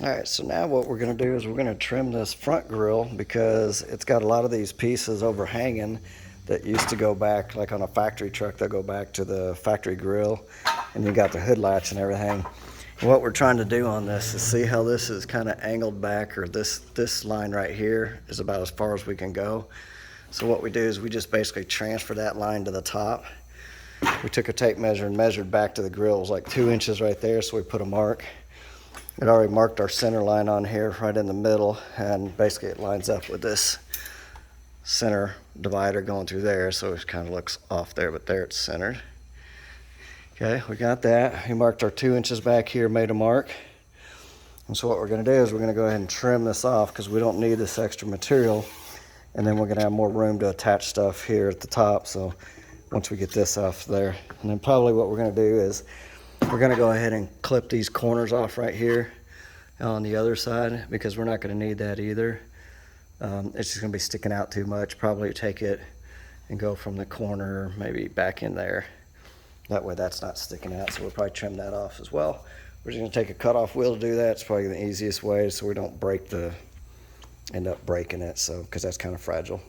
All right, so now what we're gonna do is we're gonna trim this front grille because it's got a lot of these pieces overhanging that used to go back, like on a factory truck, they'll go back to the factory grille, and you got the hood latch and everything. And what we're trying to do on this is see how this is kind of angled back, or this line right here is about as far as we can go. So what we do is we just basically transfer that line to the top. We took a tape measure and measured back to the grill. It was like 2 inches right there, so we put a mark. It already marked our center line on here right in the middle, and basically it lines up with this center divider going through there, so it kind of looks off there, but there it's centered. Okay, we got that. We marked our 2 inches back here, made a mark. And so what we're gonna do is we're gonna go ahead and trim this off because we don't need this extra material. And then we're gonna have more room to attach stuff here at the top. So once we get this off there, and then probably what we're gonna do is we're gonna go ahead and clip these corners off right here on the other side because we're not gonna need that either. It's just gonna be sticking out too much. Probably take it and go from the corner maybe back in there. That way that's not sticking out, so we'll probably trim that off as well. We're just gonna take a cutoff wheel to do that. It's probably the easiest way so we don't end up breaking it, so because that's kind of fragile.